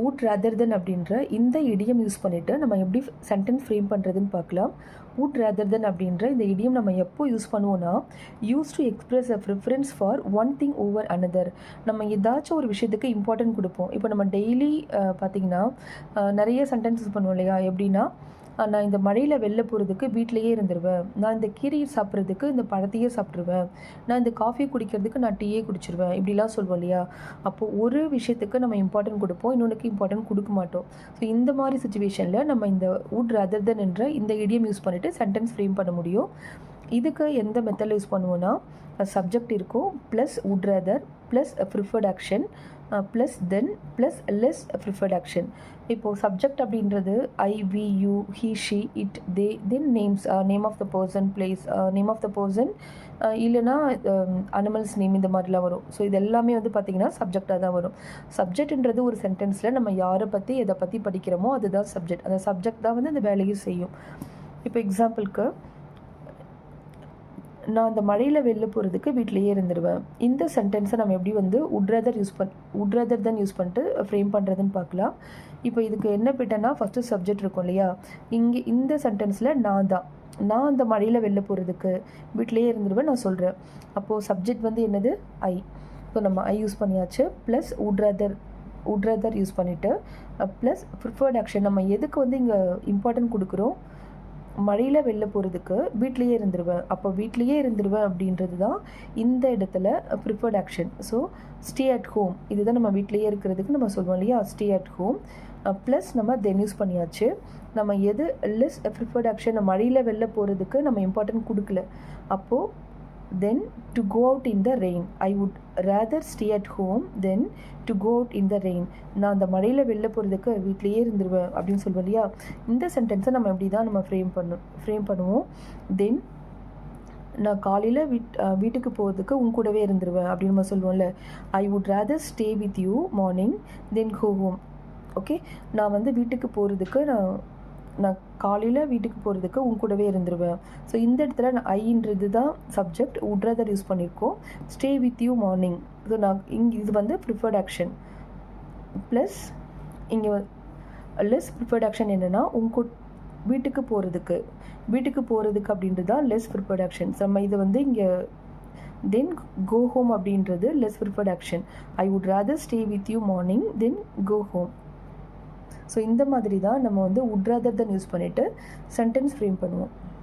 would rather than அப்படின்ற இந்த idiom use பண்ணிவிட்டு நம்ம எப்படி சென்டென்ஸ் ஃப்ரேம் பண்ணுறதுன்னு பார்க்கலாம். would rather than அப்படின்ற இந்த இடியம் நம்ம எப்போ யூஸ் பண்ணுவோன்னா, use to express a preference for one thing over another. நம்ம ஏதாச்சும் ஒரு விஷயத்துக்கு இம்பார்ட்டன்ட் கொடுப்போம். இப்போ நம்ம டெய்லி பார்த்திங்கன்னா நிறைய சென்டென்ஸ் யூஸ் பண்ணுவோம் இல்லையா? எப்படின்னா, நான் இந்த மழையில் வெளில போகிறதுக்கு வீட்டிலையே இருந்துருவேன், நான் இந்த கீரையை சாப்பிட்றதுக்கு இந்த பழத்தையே சாப்பிட்ருவேன், நான் இந்த காஃபி குடிக்கிறதுக்கு நான் டீயே குடிச்சிருவேன், இப்படிலாம் சொல்லுவோம் இல்லையா? அப்போது ஒரு விஷயத்துக்கு நம்ம இம்பார்ட்டன்ட் கொடுப்போம், இன்னொன்றுக்கு இம்பார்ட்டன்ட் கொடுக்க மாட்டோம். ஸோ இந்த மாதிரி சுச்சுவேஷனில் நம்ம இந்த would rather than என்ற இந்த இடியம் யூஸ் பண்ணிவிட்டு சென்டென்ஸ் ஃப்ரேம் பண்ண முடியும். இதுக்கு எந்த மெத்தடில் யூஸ் பண்ணுவோன்னா, சப்ஜெக்ட் இருக்கும் plus would rather plus preferred action plus then plus less preferred action. இப்போது சப்ஜெக்ட் அப்படின்றது I, we, you, he, she, it, they, then names, name of the person, place, name of the person, இல்லைனா animals name, இந்த மாதிரிலாம் வரும். So இது எல்லாமே வந்து பார்த்திங்கன்னா சப்ஜெக்டாக தான் வரும். சப்ஜெக்ட்ன்றது ஒரு சென்டென்ஸில் நம்ம யாரை பற்றி எதை பற்றி படிக்கிறோமோ அதுதான் சப்ஜெக்ட். அந்த சப்ஜெக்ட் தான் வந்து அந்த வேலையை செய்யும். இப்போ எக்ஸாம்பிளுக்கு, நான் அந்த மழையில் வெளில போகிறதுக்கு வீட்டிலையே இருந்துருவேன். இந்த சென்டென்ஸை நம்ம எப்படி வந்து would rather than யூஸ் பண்ணிட்டு ஃப்ரேம் பண்ணுறதுன்னு பார்க்கலாம். இப்போ இதுக்கு என்ன பிட்டனா, ஃபஸ்ட்டு சப்ஜெக்ட் இருக்கும் இல்லையா? இங்கே இந்த சென்டென்ஸில் நான் அந்த மழையில் வெளில போகிறதுக்கு வீட்டிலையே இருந்துருவேன் நான் சொல்கிறேன். அப்போது சப்ஜெக்ட் வந்து என்னது? ஐ. ஸோ நம்ம ஐ யூஸ் பண்ணியாச்சு. ப்ளஸ் would rather யூஸ் பண்ணிவிட்டு ப்ளஸ் ப்ரிஃபர்ட் ஆக்ஷன். நம்ம எதுக்கு வந்து இங்கே இம்பார்ட்டன்ட் கொடுக்குறோம்? மழையில் வெளில போகிறதுக்கு வீட்லேயே இருந்துருவேன். அப்போ வீட்லேயே இருந்துருவேன் அப்படின்றது தான் இந்த இடத்துல preferred action. So stay at home, இதுதான் நம்ம வீட்லேயே இருக்கிறதுக்கு நம்ம சொல்லுவோம் இல்லையா? ஸ்டே அட் ஹோம் ப்ளஸ் நம்ம தென் யூஸ் பண்ணியாச்சு. நம்ம எது லெஸ் ப்ரிஃபர்ட் ஆக்ஷன், மழையில் வெளில போகிறதுக்கு நம்ம இம்பார்ட்டன்ட் கொடுக்கல. அப்போது then to go out in the rain, I would rather stay at home than to go out in the rain. நான் அந்த மழையில் வெளில போகிறதுக்கு வீட்லேயே இருந்துருவேன் அப்படின்னு சொல்லுவோம் இல்லையா? இந்த சென்டென்ஸை நம்ம எப்படி தான் நம்ம ஃப்ரேம் பண்ணுவோம். தென் நான் காலையில் வீட்டுக்கு போகிறதுக்கு உன் கூடவே இருந்துருவேன் அப்படின்னு நம்ம சொல்லுவோம்ல. I would rather stay with you morning then go home. Okay, நான் வந்து வீட்டுக்கு போகிறதுக்கு நான் காலையில் வீட்டுக்கு போகிறதுக்கு உன் கூடவே இருந்துருவேன். ஸோ இந்த இடத்துல நான் ஐன்றது தான் சப்ஜெக்ட், would rather யூஸ் பண்ணியிருக்கோம். Stay with you morning, so நான் இங்கே இது வந்து ப்ரிஃபர்ட் ஆக்ஷன் ப்ளஸ் இங்கே லெஸ் ப்ரிஃபர்ட் ஆக்ஷன் என்னென்னா வீட்டுக்கு போகிறதுக்கு அப்படின்றது தான் லெஸ் ப்ரிஃபர்ட் ஆக்ஷன். நம்ம இது வந்து இங்கே தென் கோ ஹோம் அப்படின்றது less preferred action. I would rather stay with you morning then go home. So இந்த மாதிரி தான் நம்ம வந்து would rather than யூஸ் பண்ணிவிட்டு சென்டென்ஸ் ஃப்ரேம் பண்ணுவோம்.